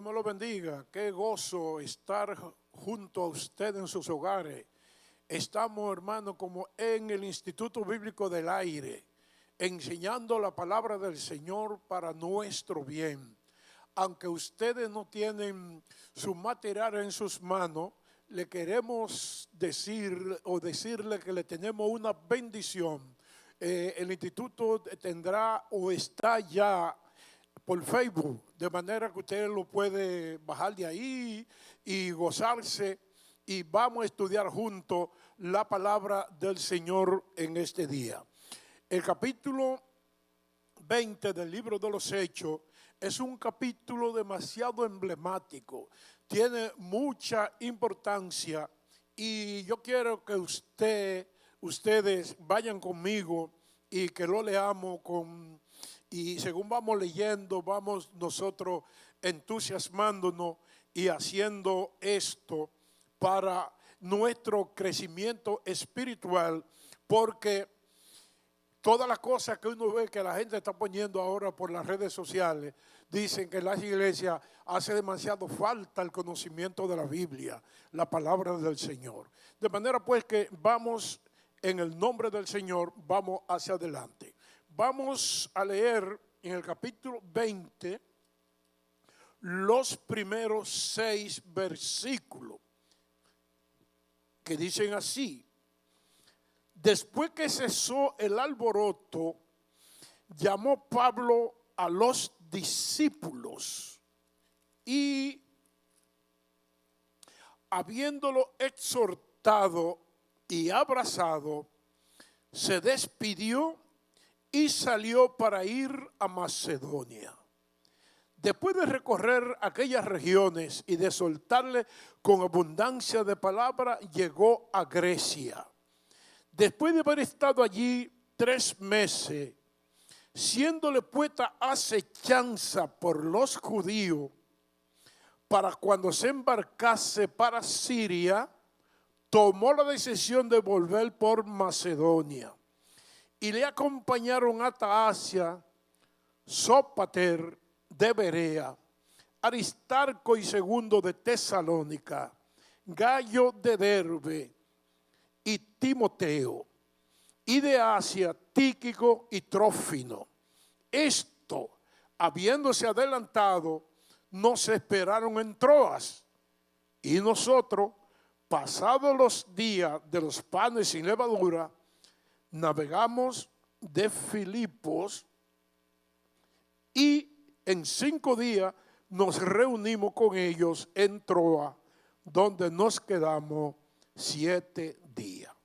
Dios me lo bendiga. Qué gozo estar junto a usted en sus hogares. Estamos, hermano, como en el Instituto Bíblico del Aire, enseñando la palabra del Señor para nuestro bien. Aunque ustedes no tienen su material en sus manos, le queremos decir o decirle que le tenemos una bendición. El instituto tendrá o está ya por Facebook, de manera que usted lo puede bajar de ahí y gozarse, y vamos a estudiar juntos la palabra del Señor en este día. El capítulo 20 del libro de los Hechos es un capítulo demasiado emblemático, tiene mucha importancia, y yo quiero que ustedes vayan conmigo y que lo leamos y según vamos leyendo, vamos nosotros entusiasmándonos y haciendo esto para nuestro crecimiento espiritual, porque todas las cosas que uno ve que la gente está poniendo ahora por las redes sociales, dicen que en las iglesias hace demasiado falta el conocimiento de la Biblia, la palabra del Señor. De manera pues que vamos, en el nombre del Señor, vamos hacia adelante. Vamos a leer en el capítulo 20 los primeros 6 versículos que dicen así: después que cesó el alboroto, llamó Pablo a los discípulos y, habiéndolo exhortado y abrazado, se despidió y salió para ir a Macedonia. Después de recorrer aquellas regiones y de soltarle con abundancia de palabra, llegó a Grecia. Después de haber estado allí 3 meses, siéndole puesta acechanza por los judíos, para cuando se embarcase para Siria, tomó la decisión de volver por Macedonia. Y le acompañaron hasta Asia Sópater de Berea, Aristarco y Segundo de Tesalónica, Gallo de Derbe y Timoteo, y de Asia Tíquico y Trófimo. Esto, habiéndose adelantado, nos esperaron en Troas, y nosotros, pasados los días de los panes sin levadura, navegamos de Filipos, y en 5 días nos reunimos con ellos en Troa, donde nos quedamos 7 días.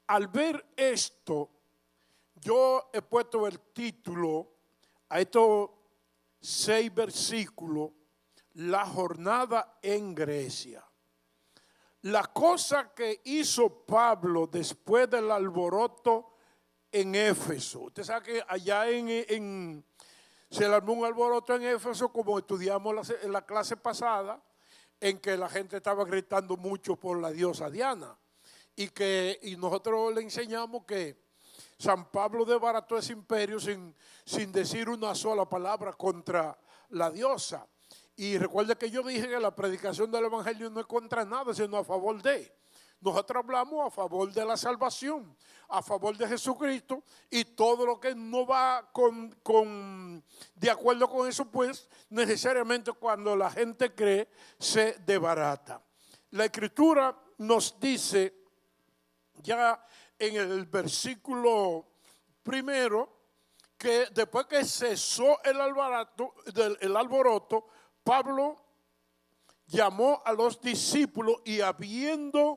Al ver esto, yo he puesto el título a estos 6 versículos: la jornada en Grecia. La cosa que hizo Pablo después del alboroto en Éfeso. Usted sabe que allá se le armó un alboroto en Éfeso, como estudiamos en la clase pasada, en que la gente estaba gritando mucho por la diosa Diana. Y nosotros le enseñamos que San Pablo desbarató ese imperio sin decir una sola palabra contra la diosa. Y recuerde que yo dije que la predicación del evangelio no es contra nada, sino a favor de. Nosotros hablamos a favor de la salvación, a favor de Jesucristo, y todo lo que no va de acuerdo con eso, pues necesariamente cuando la gente cree se desbarata. La Escritura nos dice ya en el versículo 1 que después que cesó el alboroto, Pablo llamó a los discípulos y habiéndose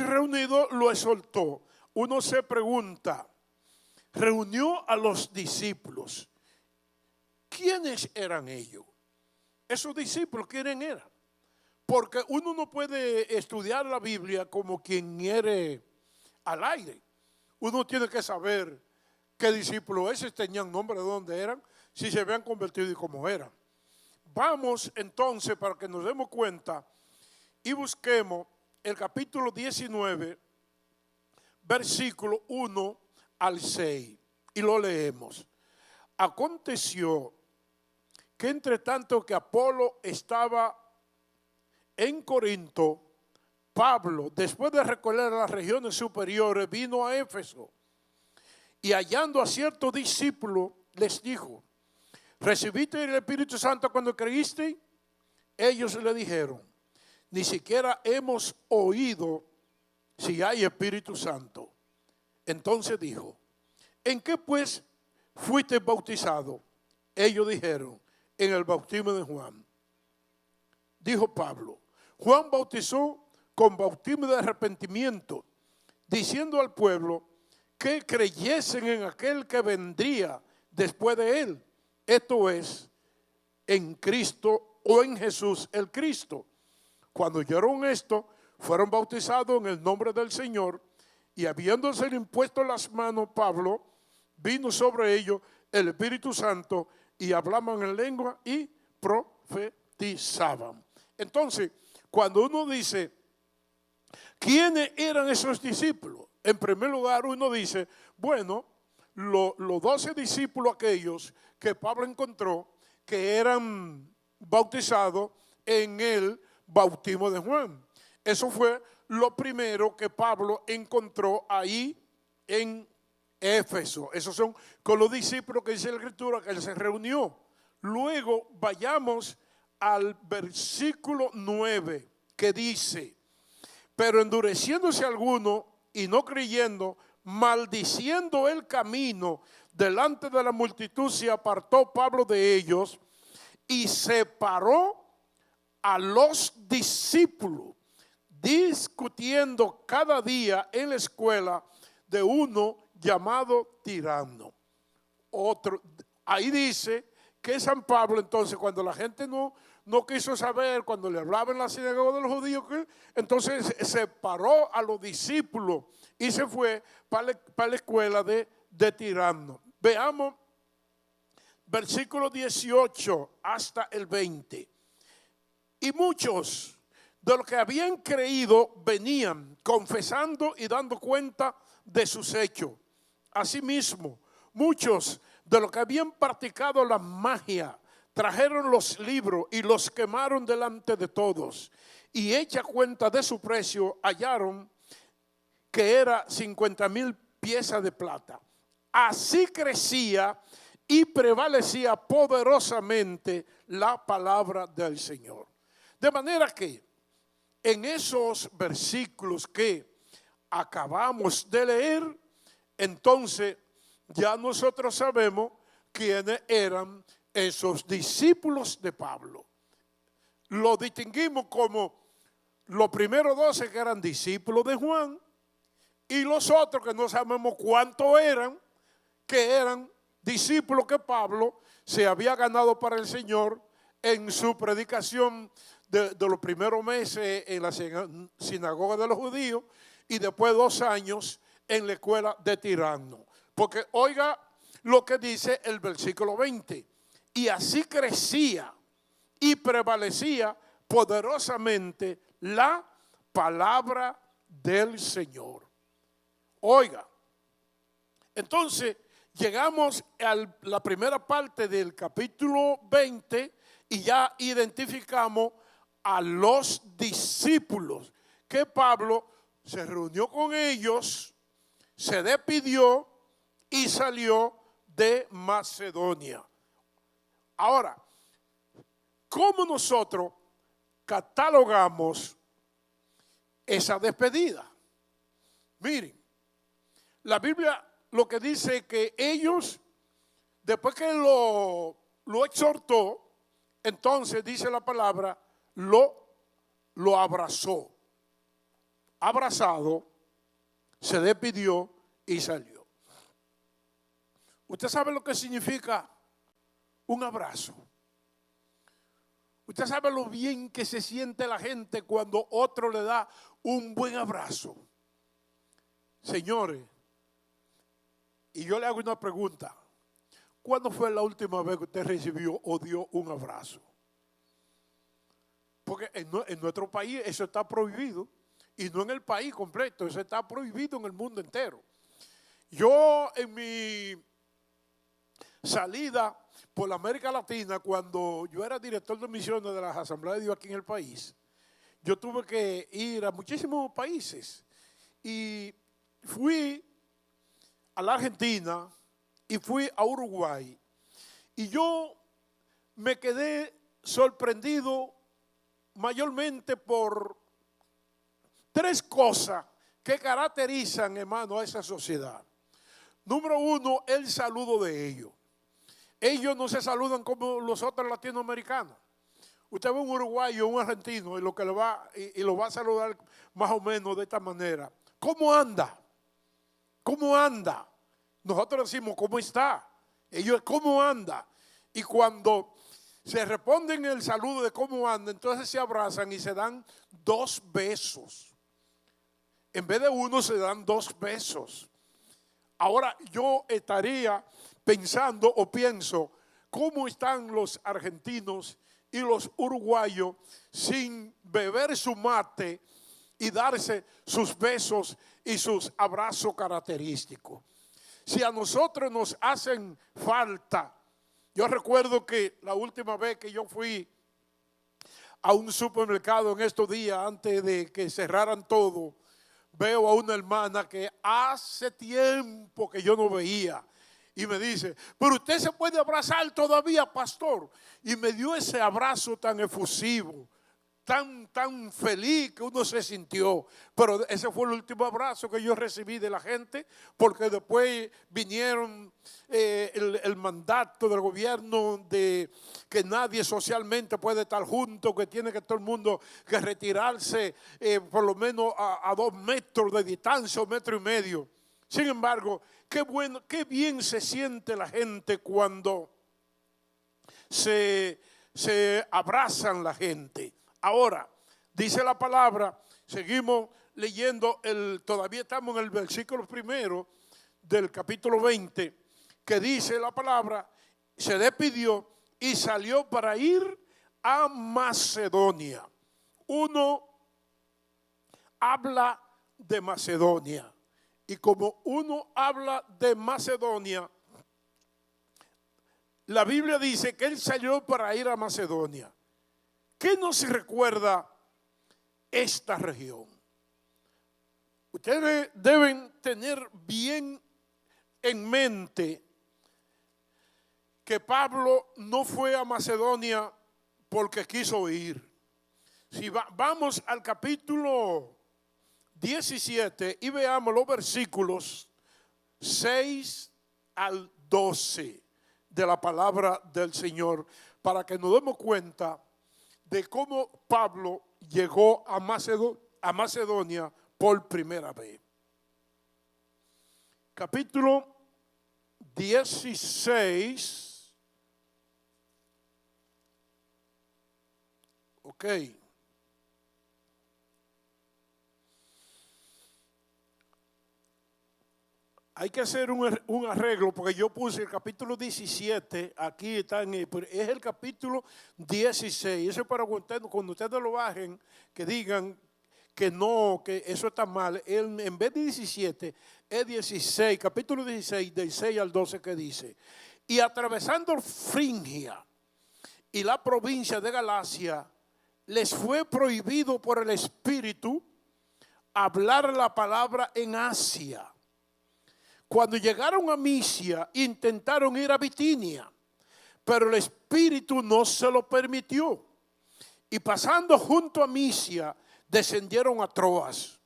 reunido, lo exhortó. Uno se pregunta, reunió a los discípulos, ¿quiénes eran ellos? Esos discípulos, ¿quiénes eran? Porque uno no puede estudiar la Biblia como quien hiere al aire. Uno tiene que saber qué discípulos esos tenían nombre, de dónde eran, si se habían convertido y cómo eran. Vamos entonces, para que nos demos cuenta, y busquemos el capítulo 19, versículo 1 al 6, y lo leemos. Aconteció que entre tanto que Apolo estaba en Corinto, Pablo, después de recorrer las regiones superiores, vino a Éfeso y hallando a ciertos discípulos les dijo: ¿recibiste el Espíritu Santo cuando creíste? Ellos le dijeron: ni siquiera hemos oído si hay Espíritu Santo. Entonces dijo: ¿en qué pues fuiste bautizado? Ellos dijeron: en el bautismo de Juan. Dijo Pablo: Juan bautizó con bautismo de arrepentimiento, diciendo al pueblo que creyesen en aquel que vendría después de él, esto es, en Cristo o en Jesús el Cristo. Cuando oyeron esto, fueron bautizados en el nombre del Señor, y habiéndose impuesto las manos Pablo, vino sobre ellos el Espíritu Santo, y hablaban en lengua y profetizaban. Entonces, cuando uno dice, ¿quiénes eran esos discípulos? En primer lugar, uno dice, bueno, los 12 discípulos aquellos que Pablo encontró, que eran bautizados en el bautismo de Juan. Eso fue lo primero que Pablo encontró ahí en Éfeso. Esos son con los discípulos que dice la Escritura que él se reunió. Luego vayamos al versículo 9 que dice: pero endureciéndose alguno y no creyendo, maldiciendo el camino delante de la multitud, se apartó Pablo de ellos y separó a los discípulos, discutiendo cada día en la escuela de uno llamado Tirano. Ahí dice que San Pablo, entonces, cuando la gente no quiso saber, cuando le hablaba en la sinagoga de los judíos, entonces separó a los discípulos y se fue para la escuela de Tirano. Veamos versículo 18 hasta el 20. Y muchos de los que habían creído venían confesando y dando cuenta de sus hechos. Asimismo, muchos de los que habían practicado la magia trajeron los libros y los quemaron delante de todos. Y hecha cuenta de su precio, hallaron que era 50,000 piezas de plata. Así crecía y prevalecía poderosamente la palabra del Señor. De manera que en esos versículos que acabamos de leer, entonces ya nosotros sabemos quiénes eran esos discípulos de Pablo. Lo distinguimos como los primeros 12 que eran discípulos de Juan, y los otros que no sabemos cuántos eran, que eran discípulos que Pablo se había ganado para el Señor en su predicación de los primeros meses en la sinagoga de los judíos, y después 2 años en la escuela de Tirano. Porque oiga lo que dice el versículo 20. Y así crecía y prevalecía poderosamente la palabra del Señor. Oiga, entonces llegamos a la primera parte del capítulo 20 y ya identificamos a los discípulos que Pablo se reunió con ellos, se despidió y salió de Macedonia. Ahora, ¿cómo nosotros catalogamos esa despedida? Miren, la Biblia lo que dice es que ellos, después que lo exhortó, entonces dice la palabra, lo abrazó. Abrazado, se despidió y salió. ¿Usted sabe lo que significa un abrazo? ¿Usted sabe lo bien que se siente la gente cuando otro le da un buen abrazo? Señores, y yo le hago una pregunta. ¿Cuándo fue la última vez que usted recibió o dio un abrazo? Porque en nuestro país eso está prohibido, y no en el país completo, eso está prohibido en el mundo entero. Yo en mi salida por la América Latina, cuando yo era director de misiones de las Asambleas de Dios aquí en el país, yo tuve que ir a muchísimos países y fui a la Argentina y fui a Uruguay. Y yo me quedé sorprendido mayormente por tres cosas que caracterizan, hermano, a esa sociedad. Número uno, el saludo de ellos. Ellos no se saludan como los otros latinoamericanos. Usted ve un uruguayo, un argentino, y lo va a saludar más o menos de esta manera. ¿Cómo anda? ¿Cómo anda? Nosotros decimos, ¿cómo está? Ellos, ¿cómo anda? Y cuando se responden el saludo de cómo anda, entonces se abrazan y se dan 2 besos. En vez de uno, se dan 2 besos. Ahora yo estaría pensando o pienso, ¿cómo están los argentinos y los uruguayos sin beber su mate y darse sus besos y sus abrazos característicos? Si a nosotros nos hacen falta, yo recuerdo que la última vez que yo fui a un supermercado en estos días, antes de que cerraran todo, veo a una hermana que hace tiempo que yo no veía y me dice, pero usted se puede abrazar todavía, pastor. Y me dio ese abrazo tan efusivo, tan feliz que uno se sintió. Pero ese fue el último abrazo que yo recibí de la gente, porque después vinieron el mandato del gobierno de que nadie socialmente puede estar junto, que tiene que todo el mundo que retirarse por lo menos a 2 metros de distancia o 1,5 metros. Sin embargo, qué bueno, qué bien se siente la gente cuando se abrazan la gente. Ahora, dice la palabra, seguimos leyendo, todavía estamos en el versículo 1 del capítulo 20, que dice la palabra, se despidió y salió para ir a Macedonia. Uno habla de Macedonia, y como uno habla de Macedonia, la Biblia dice que él salió para ir a Macedonia. ¿Qué nos recuerda esta región? Ustedes deben tener bien en mente que Pablo no fue a Macedonia porque quiso ir. Si vamos al capítulo 17 y veamos los versículos 6 al 12 de la palabra del Señor, para que nos demos cuenta de cómo Pablo llegó a Macedonia por primera vez. Capítulo 16. Ok. Hay que hacer un arreglo, porque yo puse el capítulo 17, aquí está es el capítulo 16. Eso es para cuando ustedes lo bajen, que digan que no, que eso está mal. En vez de 17, es 16, capítulo 16, del 6 al 12, que dice, y atravesando Frigia y la provincia de Galacia, les fue prohibido por el Espíritu hablar la palabra en Asia. Cuando llegaron a Misia, intentaron ir a Bitinia, pero el Espíritu no se lo permitió. Y pasando junto a Misia, descendieron a Troas.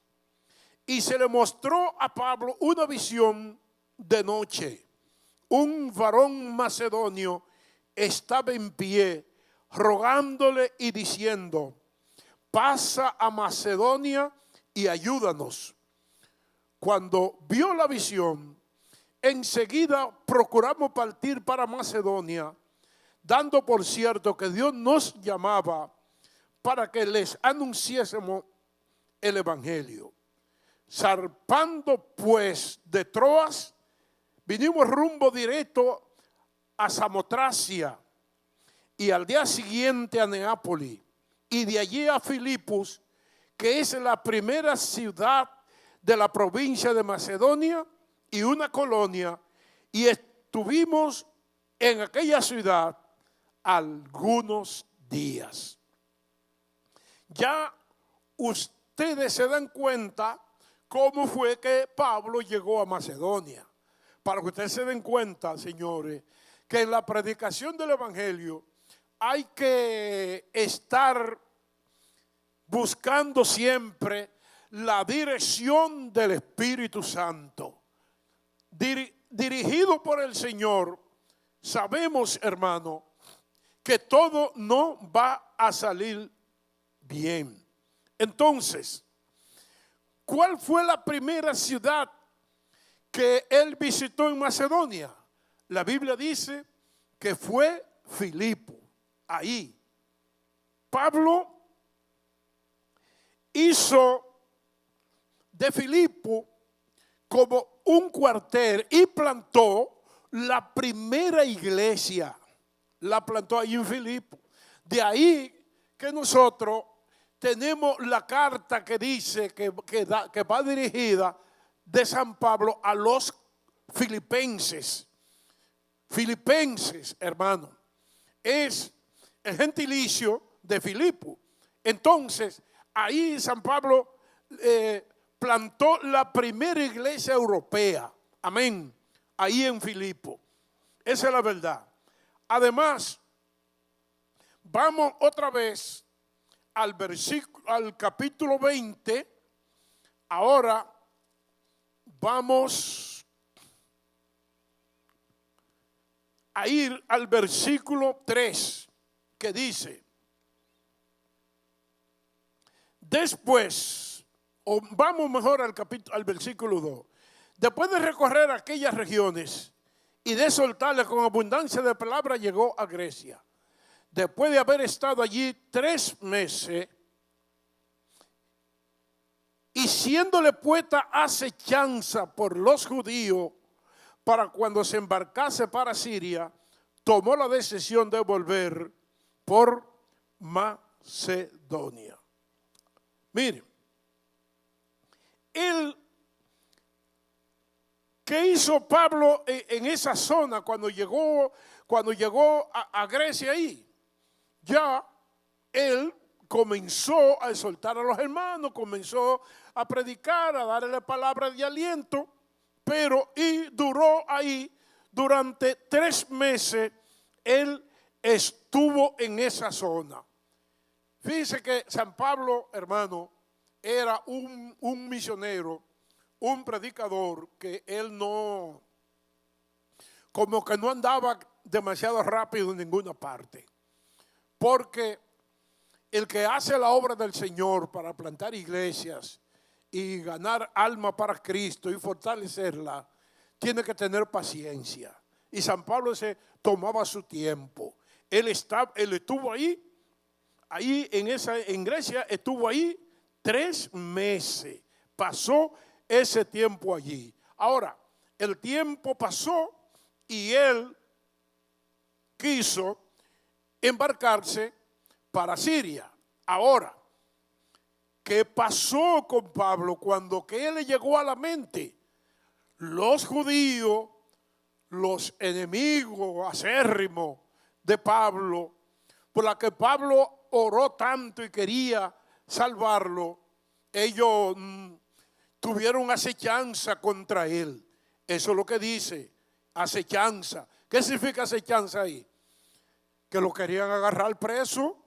Y se le mostró a Pablo una visión de noche. Un varón macedonio estaba en pie, rogándole y diciendo, pasa a Macedonia y ayúdanos. Cuando vio la visión, enseguida procuramos partir para Macedonia, dando por cierto que Dios nos llamaba para que les anunciásemos el evangelio. Zarpando pues de Troas, vinimos rumbo directo a Samotracia y al día siguiente a Neápolis y de allí a Filipos, que es la primera ciudad de la provincia de Macedonia y una colonia, y estuvimos en aquella ciudad algunos días. Ya ustedes se dan cuenta cómo fue que Pablo llegó a Macedonia. Para que ustedes se den cuenta, señores, que en la predicación del Evangelio hay que estar buscando siempre la dirección del Espíritu Santo. Dirigido por el Señor, sabemos, hermano, que todo no va a salir bien. Entonces, ¿cuál fue la primera ciudad que él visitó en Macedonia? La Biblia dice que fue Filipo. Ahí Pablo hizo de Filipo como un cuartel y plantó la primera iglesia. La plantó ahí en Filipo. De ahí que nosotros tenemos la carta que dice que va dirigida de San Pablo a los filipenses. Filipenses, hermano, es el gentilicio de Filipo. Entonces, ahí San Pablo plantó la primera iglesia europea. Amén. Ahí en Filipo. Esa es la verdad. Además, vamos otra vez al capítulo 20. Ahora vamos a ir al versículo 3, que dice: después, o vamos mejor al versículo 2. Después de recorrer aquellas regiones y de soltarle con abundancia de palabras, llegó a Grecia. Después de haber estado allí 3 meses y siéndole puesta acechanza por los judíos para cuando se embarcase para Siria, tomó la decisión de volver por Macedonia. Miren, ¿qué hizo Pablo en esa zona cuando llegó a Grecia ahí? Ya él comenzó a exhortar a los hermanos, comenzó a predicar, a darle palabras de aliento, y duró ahí durante 3 meses. Él estuvo en esa zona. Fíjense que San Pablo, hermano, era un misionero, un predicador, que él no, como que no andaba demasiado rápido en ninguna parte. Porque el que hace la obra del Señor para plantar iglesias y ganar alma para Cristo y fortalecerla, tiene que tener paciencia. Y San Pablo se tomaba su tiempo. Él estuvo ahí en Grecia, estuvo ahí 3 meses. Pasó ese tiempo allí. Ahora, el tiempo pasó y él quiso embarcarse para Siria. Ahora, ¿qué pasó con Pablo cuando que él le llegó a la mente? Los judíos, los enemigos acérrimos de Pablo, por la que Pablo oró tanto y quería salvarlo, ellos tuvieron acechanza contra él. Eso es lo que dice, acechanza. ¿Qué significa acechanza ahí? Que lo querían agarrar preso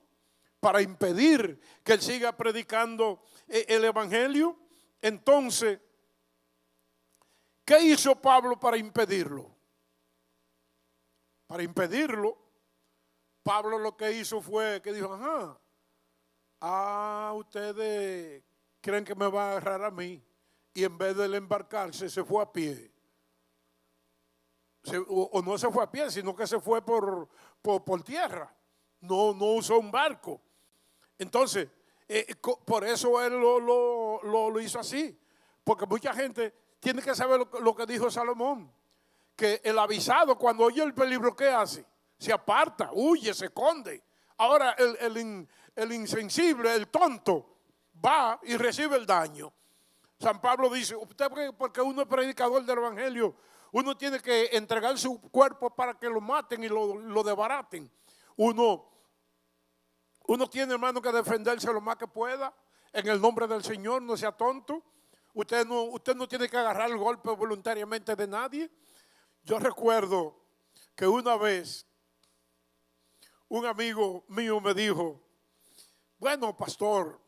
para impedir que él siga predicando el evangelio. Entonces, ¿qué hizo Pablo para impedirlo? Para impedirlo, Pablo lo que hizo fue que dijo: ustedes creen que me van a agarrar a mí. Y en vez de embarcarse, se fue a pie. O no se fue a pie, sino que se fue por tierra. No usó un barco. Entonces, por eso él lo hizo así. Porque mucha gente tiene que saber lo que dijo Salomón. Que el avisado, cuando oye el peligro, ¿qué hace? Se aparta, huye, se esconde. Ahora el insensible, el tonto, va y recibe el daño. San Pablo dice: usted, porque uno es predicador del evangelio, Uno tiene que entregar su cuerpo para que lo maten y lo desbaraten. Uno tiene, hermano, que defenderse lo más que pueda. En el nombre del Señor, no sea tonto. Usted no tiene que agarrar el golpe voluntariamente de nadie. Yo recuerdo que una vez un amigo mío me dijo, bueno, pastor,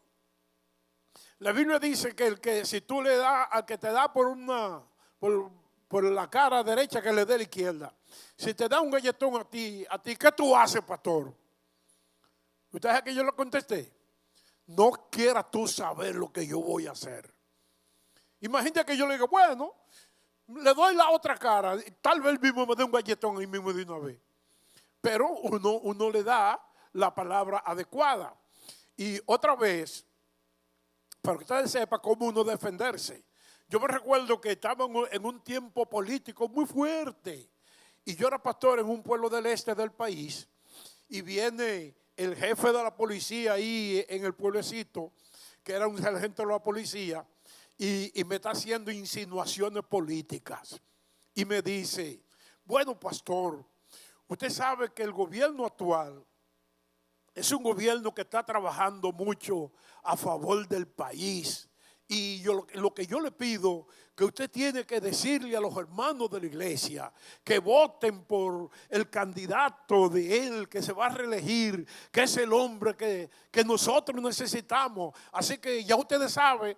la Biblia dice que si tú le das al que te da por la cara derecha, que le dé la izquierda. Si te da un galletón a ti, ¿qué tú haces, pastor? ¿Usted sabe que yo le contesté? No quieras tú saber lo que yo voy a hacer. Imagínate que yo le digo, bueno, le doy la otra cara, tal vez mismo me dé un galletón ahí mismo de una vez. Pero uno le da la palabra adecuada. Y otra vez, para que ustedes sepan cómo uno defenderse. Yo me recuerdo que estábamos en un tiempo político muy fuerte. Y yo era pastor en un pueblo del este del país. Y viene el jefe de la policía ahí en el pueblecito, que era un sargento de la policía, y me está haciendo insinuaciones políticas. Y me dice, bueno, pastor, usted sabe que el gobierno actual es un gobierno que está trabajando mucho a favor del país. Y lo que yo le pido, que usted tiene que decirle a los hermanos de la iglesia que voten por el candidato de él, que se va a reelegir, que es el hombre que nosotros necesitamos. Así que ya ustedes saben,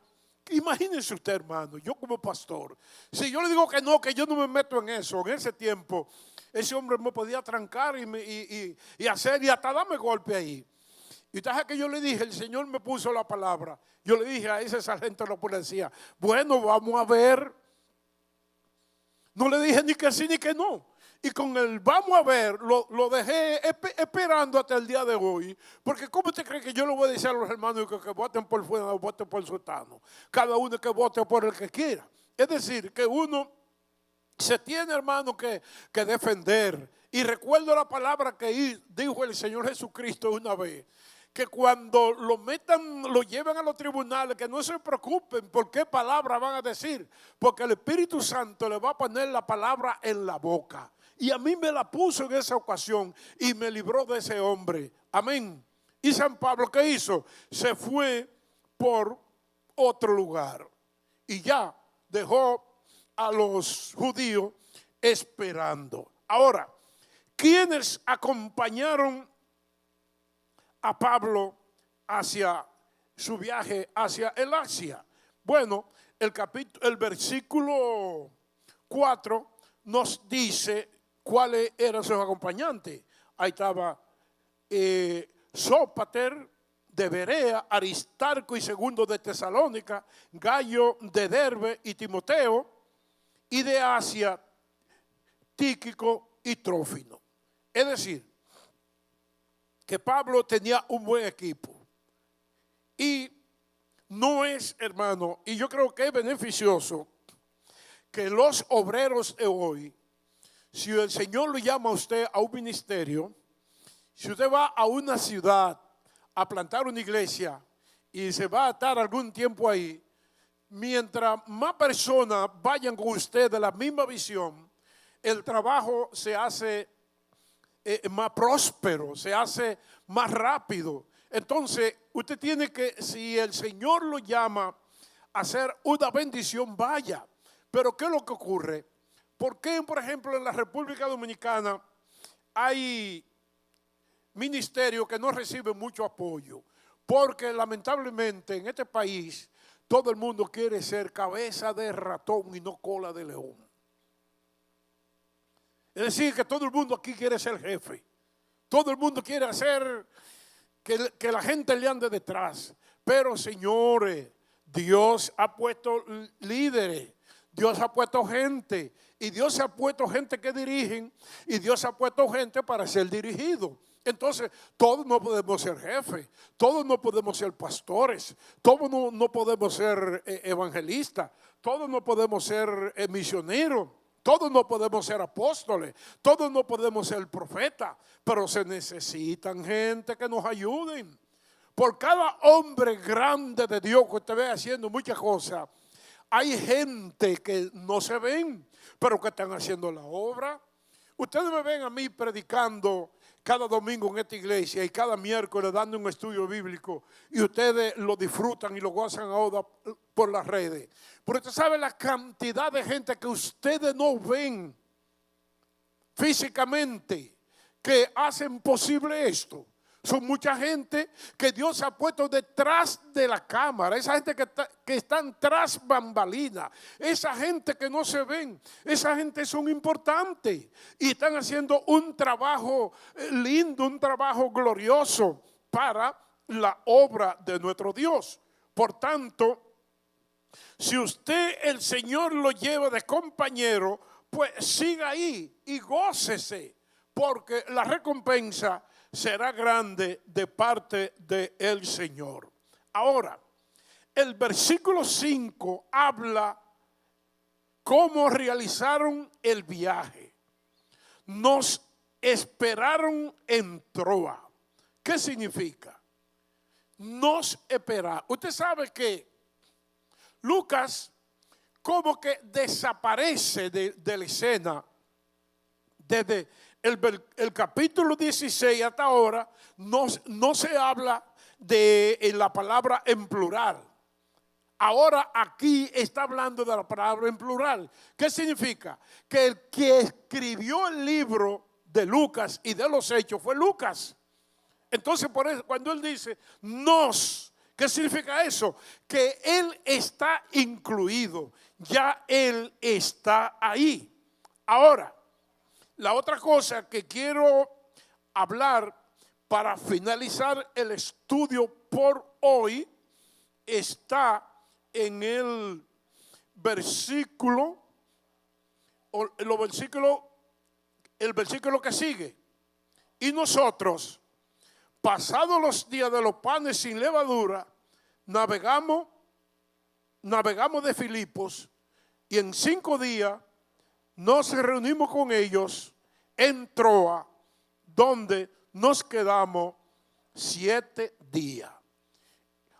imagínense usted, hermano, yo como pastor, si yo le digo que no, que yo no me meto en eso, en ese tiempo, ese hombre me podía trancar y hacer y hasta darme golpe ahí. Y usted sabe que yo le dije, el Señor me puso la palabra. Yo le dije a ese sargento de la policía, bueno, vamos a ver. No le dije ni que sí ni que no. Y con el vamos a ver, lo dejé esperando hasta el día de hoy. Porque ¿cómo usted cree que yo le voy a decir a los hermanos que voten por fuera o voten por sultano? Cada uno que vote por el que quiera. Es decir, que uno se tiene, hermano, que defender. Y recuerdo la palabra que dijo el Señor Jesucristo una vez, que cuando lo lleven a los tribunales, que no se preocupen por qué palabra van a decir, porque el Espíritu Santo le va a poner la palabra en la boca. Y a mí me la puso en esa ocasión y me libró de ese hombre. Amén. Y San Pablo, ¿qué hizo? Se fue por otro lugar y ya dejó a los judíos esperando. Ahora, ¿quiénes acompañaron a Pablo hacia su viaje hacia el Asia? Bueno, el versículo 4 nos dice cuáles eran sus acompañantes. Ahí estaba Sópater de Berea, Aristarco y Segundo de Tesalónica, Gallo de Derbe y Timoteo, y de Asia, Tíquico y Trófimo. Es decir, que Pablo tenía un buen equipo. Y no es, hermano, y yo creo que es beneficioso que los obreros de hoy, si el Señor lo llama a usted a un ministerio, si usted va a una ciudad a plantar una iglesia y se va a estar algún tiempo ahí, mientras más personas vayan con usted de la misma visión, el trabajo se hace más próspero, se hace más rápido. Entonces, usted tiene que, si el Señor lo llama a hacer una bendición, vaya. Pero ¿qué es lo que ocurre? ¿Por qué, por ejemplo, en la República Dominicana hay ministerios que no reciben mucho apoyo? Porque lamentablemente en este país todo el mundo quiere ser cabeza de ratón y no cola de león. Es decir, que todo el mundo aquí quiere ser jefe. Todo el mundo quiere hacer que la gente le ande detrás. Pero, señores, Dios ha puesto líderes. Dios ha puesto gente. Y Dios ha puesto gente que dirigen. Y Dios ha puesto gente para ser dirigido. Entonces, todos no podemos ser jefes. Todos no podemos ser pastores. Todos no podemos ser evangelistas. Todos no podemos ser misioneros. Todos no podemos ser apóstoles, todos no podemos ser profetas, pero se necesitan gente que nos ayuden. Por cada hombre grande de Dios que usted ve haciendo muchas cosas, hay gente que no se ven, pero que están haciendo la obra. Ustedes me ven a mí predicando cada domingo en esta iglesia y cada miércoles dando un estudio bíblico, y ustedes lo disfrutan y lo gozan ahora por las redes. Pero usted sabe la cantidad de gente que ustedes no ven físicamente que hacen posible esto. Son mucha gente que Dios ha puesto detrás de la cámara, esa gente que están tras bambalinas, esa gente que no se ven, esa gente son importantes y están haciendo un trabajo lindo, un trabajo glorioso para la obra de nuestro Dios. Por tanto, si usted, el Señor lo lleva de compañero, pues siga ahí y gócese, porque la recompensa será grande de parte del Señor. Ahora, el versículo 5 habla cómo realizaron el viaje. Nos esperaron en Troa. ¿Qué significa? Nos esperaron. Usted sabe que Lucas como que desaparece de la escena desde el capítulo 16 hasta ahora. No se habla de la palabra en plural. Ahora aquí está hablando de la palabra en plural. ¿Qué significa? Que el que escribió el libro de Lucas y de los Hechos fue Lucas. Entonces, por eso, cuando él dice nos, ¿qué significa eso? Que él está incluido, ya él está ahí. Ahora, la otra cosa que quiero hablar para finalizar el estudio por hoy está en el versículo que sigue. Y nosotros, pasados los días de los panes sin levadura, navegamos de Filipos, y en 5 días nos reunimos con ellos en Troa, donde nos quedamos 7 días.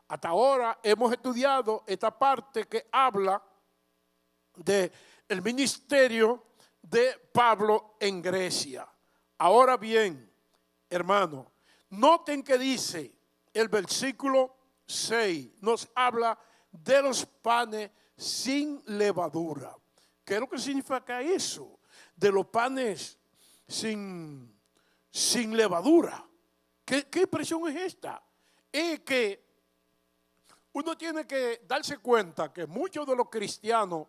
Hasta ahora hemos estudiado esta parte que habla del ministerio de Pablo en Grecia. Ahora bien, hermano, noten que dice el versículo 6, nos habla de los panes sin levadura. ¿Qué es lo que significa eso? De los panes sin levadura. ¿Qué expresión es esta? Es que uno tiene que darse cuenta que muchos de los cristianos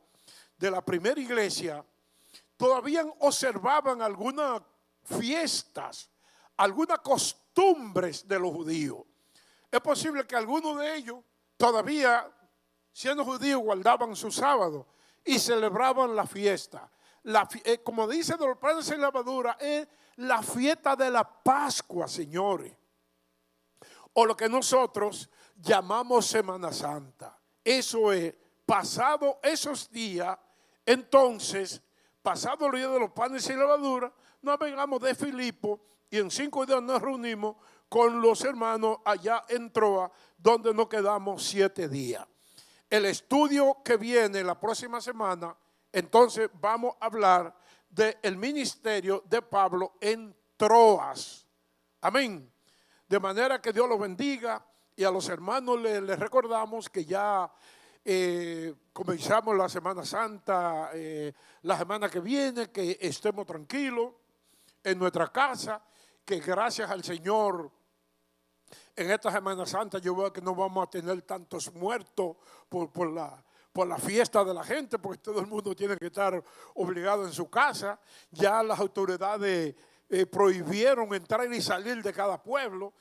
de la primera iglesia todavía observaban algunas fiestas, algunas costumbres de los judíos. Es posible que algunos de ellos todavía, siendo judíos, guardaban su sábado y celebraban la fiesta. Como dice de los panes sin levadura, es la fiesta de la Pascua, señores. O lo que nosotros llamamos Semana Santa. Eso es, pasado esos días, entonces, pasado los días de los panes sin levadura, navegamos de Filipo y en 5 días nos reunimos con los hermanos allá en Troa, donde nos quedamos 7 días. El estudio que viene la próxima semana, entonces vamos a hablar del ministerio de Pablo en Troas. Amén. De manera que Dios los bendiga, y a los hermanos les recordamos que ya comenzamos la Semana Santa la semana que viene, que estemos tranquilos en nuestra casa, que gracias al Señor en esta Semana Santa yo veo que no vamos a tener tantos muertos por la fiesta de la gente, porque todo el mundo tiene que estar obligado en su casa. Ya las autoridades prohibieron entrar y salir de cada pueblo,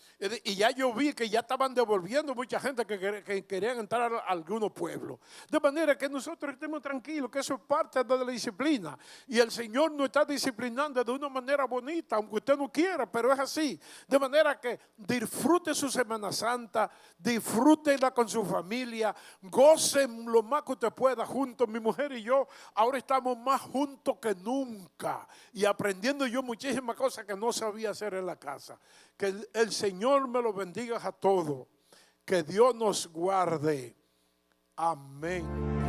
y ya yo vi que ya estaban devolviendo mucha gente que querían entrar a algunos pueblos. De manera que nosotros estemos tranquilos, que eso es parte de la disciplina, y el Señor nos está disciplinando de una manera bonita, aunque usted no quiera, pero es así. De manera que disfrute su Semana Santa, disfrútela con su familia, gocen lo más que usted pueda juntos. Mi mujer y yo ahora estamos más juntos que nunca, y aprendiendo yo muchísimas cosas que no sabía hacer en la casa. Que el Señor me lo bendiga a todos. Que Dios nos guarde. Amén.